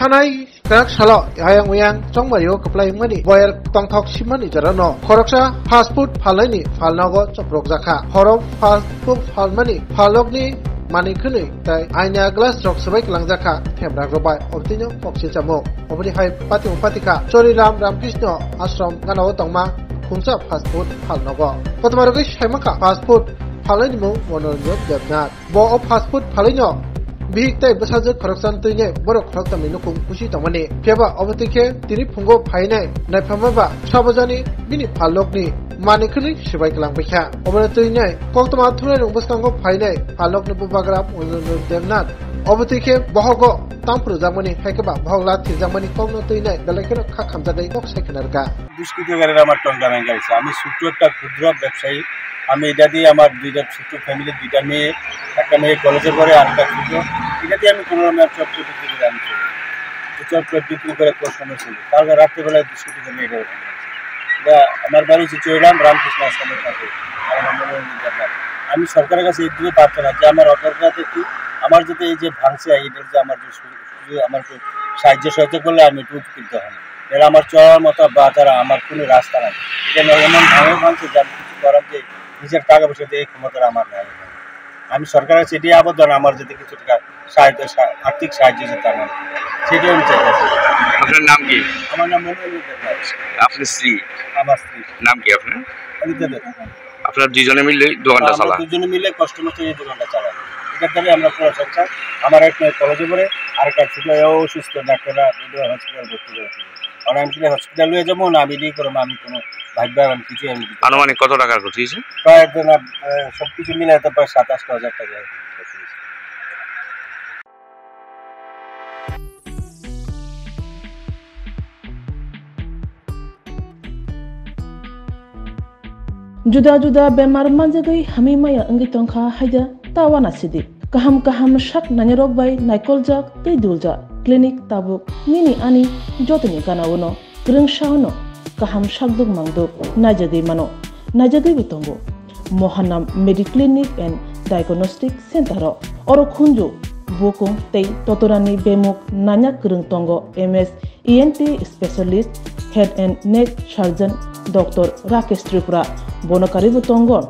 Sanai karak salo ayang uyang chongmario kaplai mani boyer tongthok simani jarano khoroksa fast food phalani phalnago choprok jakha horom fast food phalmani phalokni mani khuni tai aina glass rok sabai langjakha thebra robai obtinyo popsi chamo obri hai patika choriram ramkrishna ashram ganao tongma khumsa fast food phalnago potmarogi shaimaka fast food phalani mo monoranjok jabnat bo fast food phalino bihik tai basajak khoroksan tuine borok khoroktamni nukum kushi tongmani keba obotike tini phungo phainai naifamaba sabajani bini phalokni manikhni sibai klang baikha obra tuine koktama thunai rong bastango phainai phalokni bubagrap onjor demnat obotike bohogo tampru jamani haikeba bohogla thirjamani kongno tuine belekeno kha khamjagai kok sekhnarga দুষ্কৃতকারীরা আমার টঙ্কা ভেঙে আমি ছোট্ট একটা ক্ষুদ্র ব্যবসায়ী আমি এটা দিয়ে আমার দুইটা ছোট্ট ফ্যামিলি দুইটা মেয়ে একটা মেয়ে কলেজে পড়ে আর একটা ছোট এটা দিয়ে আমি কোনো রকমের চপ বিক্রি করে আমি চলি চপ বিক্রি করে সময় চলি তারপর রাত্রেবেলায় দুষ্কৃতকারী এটা এটা আমার বাড়ি চৈরাম রামকৃষ্ণ আশ্রমের কাছে আমি সরকারের কাছে এই দিকে প্রার্থনা যে আমার অপরাধে কি আমার যাতে এই যে ভাঙছে এটার যে আমার যে আমাকে সাহায্য সহায়তা করলে আমি একটু উপকৃত হন এরা আমার চলার মতো বা তারা আমার কোনো রাস্তা নাই এটা এমন ভাঙছে যে আমি কিছু করার যে নিজের টাকা পয়সা দিয়ে এই ক্ষমতা আমার নাই আমি সরকারের কাছে এটাই আবেদন আমার যদি কিছু টাকা সাহায্য আর্থিক সাহায্য যেতে আমার সেটাই আমি চাইতেছি। আপনার নাম কি? আমার নাম মনোরঞ্জন দেবনাথ। আপনার স্ত্রী? আমার স্ত্রী। নাম কি আপনার? অনিতা দেব। আপনারা দুজনে মিলে দোকানটা চালান? দুজনে মিলে কষ্ট মতো এই দোকানটা চালাই। এটার দ্বারা আমরা পুরো সংসার আমার এক মেয়ে কলেজে পড়ে আর একটা ছিল অসুস্থ ডাক্তাররা হসপিটাল ভর্তি করেছে আর আমি হসপিটাল নিয়ে যাবো না আমি দিয়ে করবো আমি কোনো ভাববার আমি কিছু আমি আনুমানিক কত টাকার ক্ষতি হয়েছে? প্রায় সব কিছু মিলে তো প্রায় 27,000 টাকা। जुदा-जुदा बेमार manjagai hamimaya angi tongkha haida tawana sidi kaham shak nanyarok bai naikolja tei dulja clinic tabuk nini ani jotoni ganawono grungshauno kaham shakduk mangduk najagai bitongo Mohanam Mediclinic and Diagnostic Center oro khunju bokong tei totorani bemuk nanya krung tongo MS ENT specialist head and neck surgeon Dr. Rakesh Tripura Bonokari Butongon,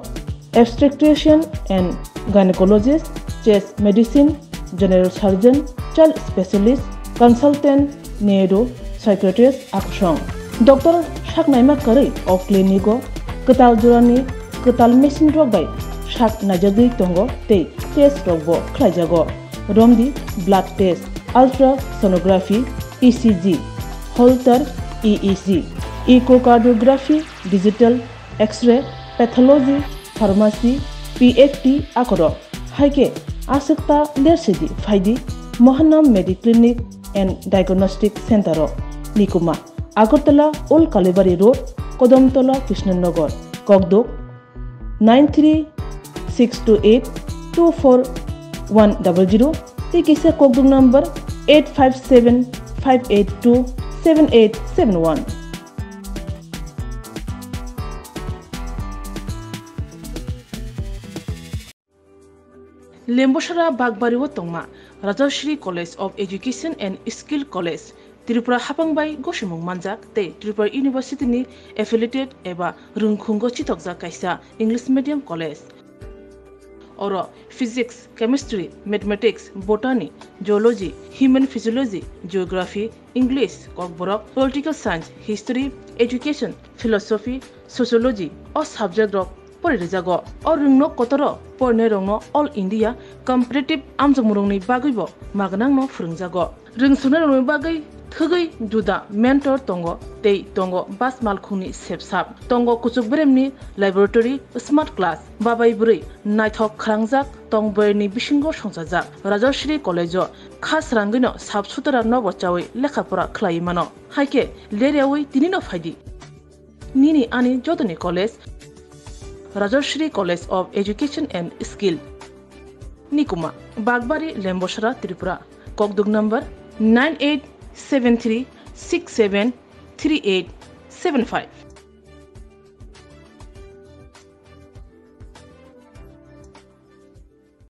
obstetrician and gynecologist, chest medicine, general surgeon, child specialist, consultant, neuro, psychiatrist, akshong. Dr. Shaknaima Kari of Clinico, Ketal Jurani, Ketal Machine Rogbay, Shak Najagi Tongo, Te, Test Rogbo, Klajago, Romdi, blood test, ultrasonography, ECG, Holter, EEG, echocardiography, digital, X-ray, pathology, pharmacy, PFT akoro. Haike asikta lersidi faidi Mohanam Mediclinic and Diagnostic Center Nikuma Agartala Old Kalibari Road Kodamtola Krishnanagar Kogdok 93-628-24100 Tikisa Kogdok number 857-582-7871. Lemboshara Bagbariwo Tongma Rajashri College of Education and Skill College Tripura Hapangbai Goshimung Manjak Te Tripura University ni affiliated eba Rungkhungo Chitokja Kaisa English Medium College Oro Physics, Chemistry, Mathematics, Botany, Geology, Human Physiology, Geography, English, Kokborok, Political Science, History, Education, Philosophy, Sociology or subject of Porizago or Rungno Kotoro, Pornerongno, All India, Comparative Amjamurungni Bagibo, Maganangno Frungzago. Ring Sunarung Bagai, Tugai, Juda, Mentor Tongo, Tei Tongo, Bas Malkuni, Sepsap, Tongo Kutsukbremni, Laboratory, Smart Class, Babai Buri, Nighthawk Krangzak, Tongberni Bishingo Shonsazak, Rajashri College, Khas Rangino, Subsutara Novochawi, Lekapura Klaimano, Haike, Leriawi, Dinino Fadi. Nini Ani Jotani College, Rajashri College of Education and Skill Nikuma Bagbari Lemboshara Tripura Kokduk number 9873673875